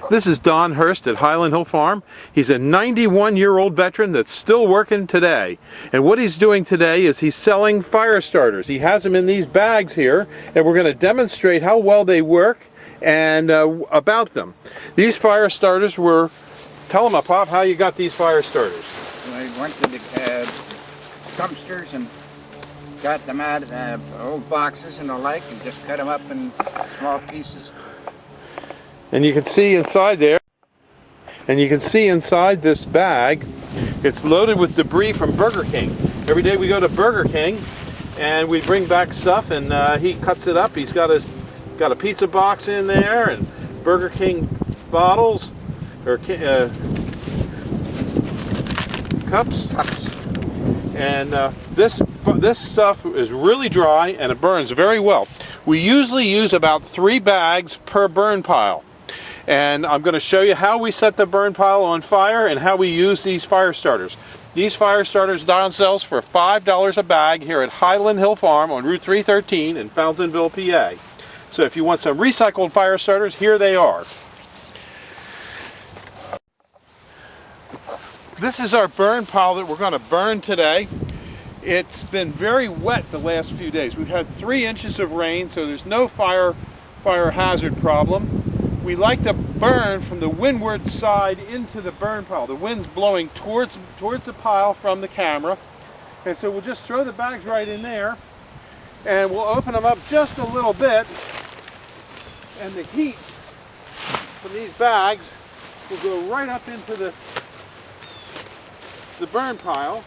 This is Don Hurst at Highland Hill Farm. He's a 91-year-old veteran that's still working today. And what he's doing today is he's selling fire starters. He has them in these bags here, and we're going to demonstrate how well they work and about them. These fire starters were... Tell them, Pop, how you got these fire starters. I went to the dumpsters and got them out of old boxes and the like, and just cut them up in small pieces. And you can see inside there, and you can see inside this bag, it's loaded with debris from Burger King. Every day we go to Burger King and we bring back stuff, and he cuts it up. He's got a pizza box in there and Burger King bottles or cups. And this stuff is really dry and it burns very well. We usually use about 3 bags per burn pile. And I'm going to show you how we set the burn pile on fire and how we use these fire starters. These fire starters Don sells for $5 a bag here at Highland Hill Farm on Route 313 in Fountainville, PA. So if you want some recycled fire starters, here they are. This is our burn pile that we're going to burn today. It's been very wet the last few days. We've had 3 inches of rain, so there's no fire hazard problem. We like to burn from the windward side into the burn pile. The wind's blowing towards the pile from the camera. And so we'll just throw the bags right in there, and we'll open them up just a little bit, and the heat from these bags will go right up into the burn pile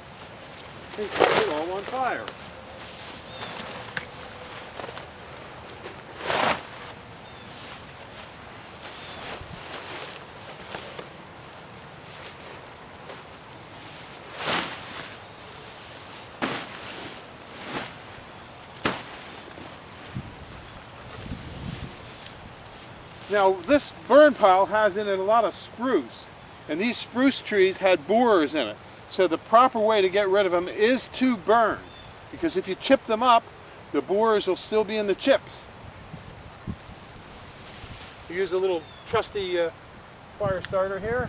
and set it all on fire. Now this burn pile has in it a lot of spruce, and these spruce trees had borers in it. So the proper way to get rid of them is to burn, because if you chip them up, the borers will still be in the chips. Use a little trusty fire starter here.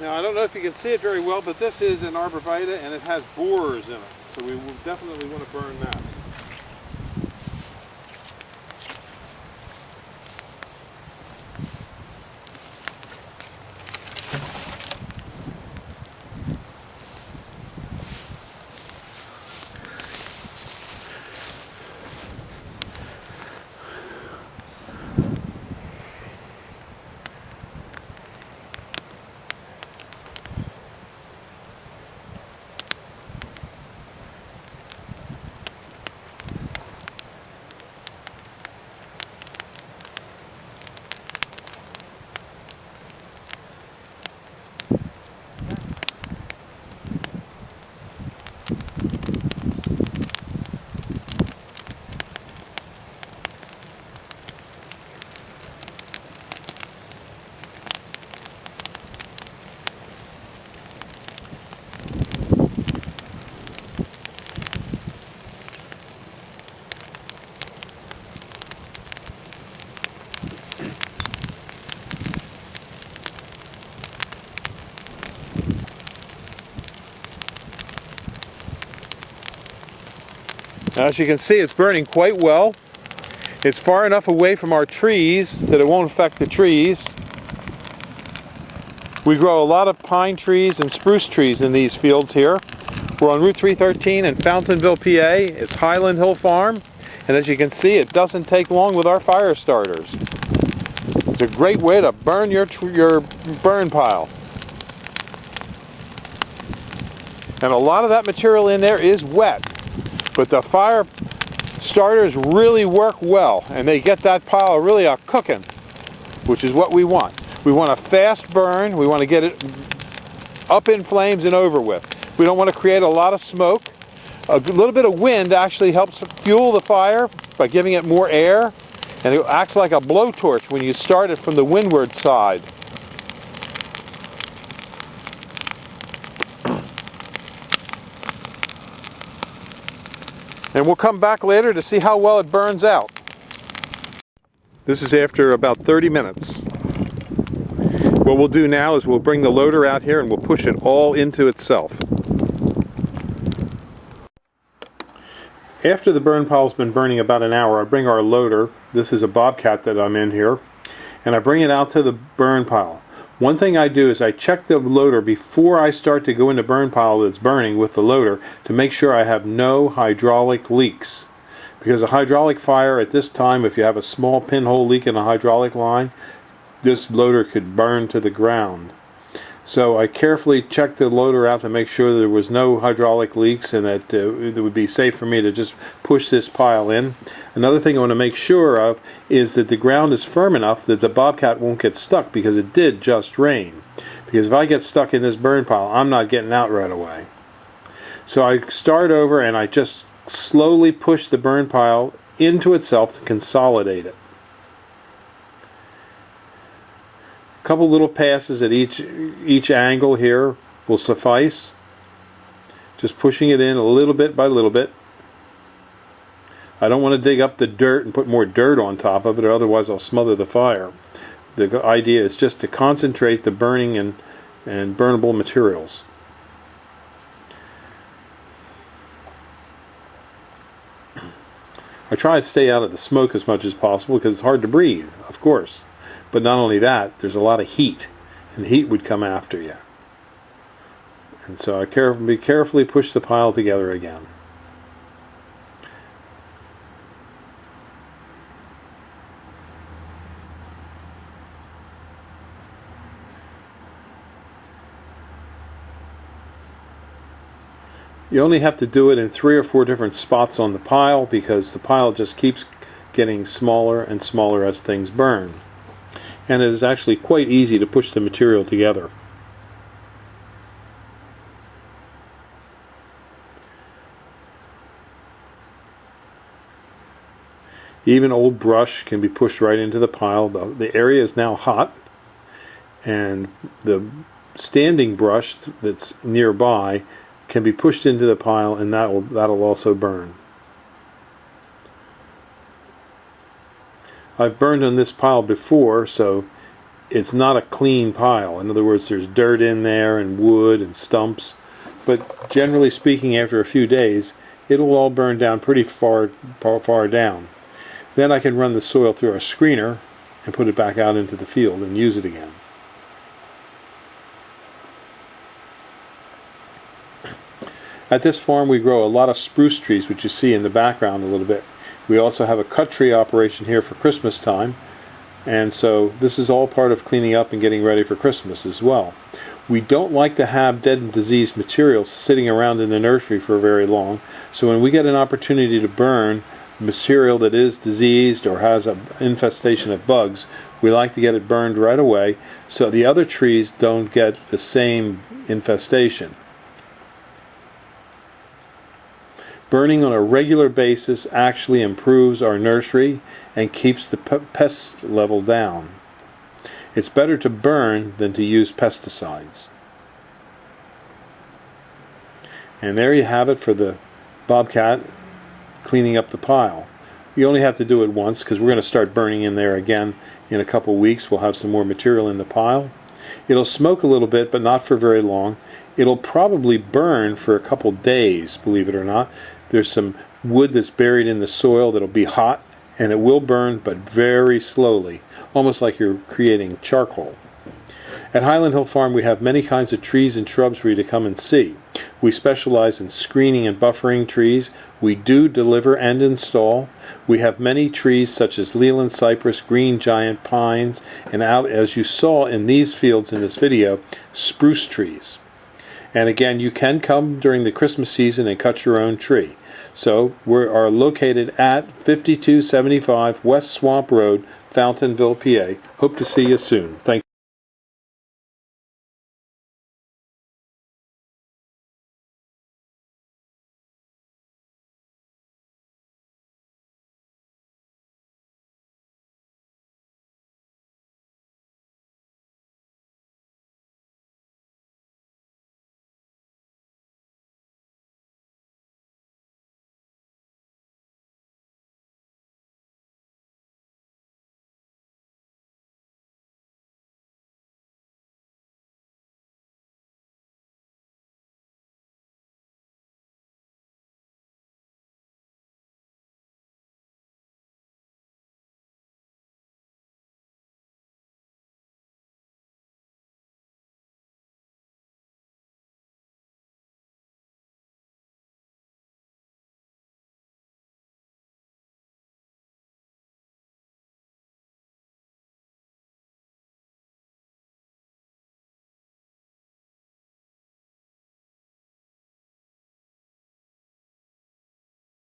Now I don't know if you can see it very well, but this is an Arborvitae and it has borers in it. So we will definitely want to burn that. As you can see, it's burning quite well. It's far enough away from our trees that it won't affect the trees. We grow a lot of pine trees and spruce trees in these fields here. We're on Route 313 in Fountainville, PA. It's Highland Hill Farm. And as you can see, it doesn't take long with our fire starters. It's a great way to burn your burn pile. And a lot of that material in there is wet. But the fire starters really work well, and they get that pile really cooking, which is what we want. We want a fast burn. We want to get it up in flames and over with. We don't want to create a lot of smoke. A little bit of wind actually helps fuel the fire by giving it more air, and it acts like a blowtorch when you start it from the windward side. And we'll come back later to see how well it burns out. This is after about 30 minutes. What we'll do now is we'll bring the loader out here and we'll push it all into itself. After the burn pile's been burning about an hour, I bring our loader, this is a Bobcat that I'm in here, and I bring it out to the burn pile. One thing I do is I check the loader before I start to go into burn pile that's burning with the loader to make sure I have no hydraulic leaks. Because a hydraulic fire at this time, if you have a small pinhole leak in a hydraulic line, this loader could burn to the ground. So I carefully checked the loader out to make sure there was no hydraulic leaks and that it would be safe for me to just push this pile in. Another thing I want to make sure of is that the ground is firm enough that the Bobcat won't get stuck, because it did just rain. Because if I get stuck in this burn pile, I'm not getting out right away. So I start over and I just slowly push the burn pile into itself to consolidate it. A couple little passes at each angle here will suffice. Just pushing it in a little bit by little bit. I don't want to dig up the dirt and put more dirt on top of it, or otherwise I'll smother the fire. The idea is just to concentrate the burning and burnable materials. I try to stay out of the smoke as much as possible because it's hard to breathe, of course. But not only that, there's a lot of heat, and heat would come after you. And so I carefully push the pile together again. You only have to do it in 3 or 4 different spots on the pile, because the pile just keeps getting smaller and smaller as things burn. And it is actually quite easy to push the material together. Even old brush can be pushed right into the pile. The area is now hot, and the standing brush that's nearby can be pushed into the pile, and that'll also burn. I've burned on this pile before, so it's not a clean pile. In other words, there's dirt in there and wood and stumps. But generally speaking, after a few days, it'll all burn down pretty far down. Then I can run the soil through a screener and put it back out into the field and use it again. At this farm we grow a lot of spruce trees, which you see in the background a little bit. We also have a cut tree operation here for Christmas time, and so this is all part of cleaning up and getting ready for Christmas as well. We don't like to have dead and diseased materials sitting around in the nursery for very long, so when we get an opportunity to burn material that is diseased or has an infestation of bugs, we like to get it burned right away so the other trees don't get the same infestation. Burning on a regular basis actually improves our nursery and keeps the pest level down. It's better to burn than to use pesticides. And there you have it for the Bobcat cleaning up the pile. You only have to do it once, because we're going to start burning in there again in a couple weeks. We'll have some more material in the pile. It'll smoke a little bit, but not for very long. It'll probably burn for a couple days, believe it or not. There's some wood that's buried in the soil that'll be hot, and it will burn, but very slowly, almost like you're creating charcoal. At Highland Hill Farm, we have many kinds of trees and shrubs for you to come and see. We specialize in screening and buffering trees. We do deliver and install. We have many trees such as leyland, cypress, green giant pines, and out, as you saw in these fields in this video, spruce trees. And again, you can come during the Christmas season and cut your own tree. So we are located at 5275 West Swamp Road, Fountainville, PA. Hope to see you soon. Thank you.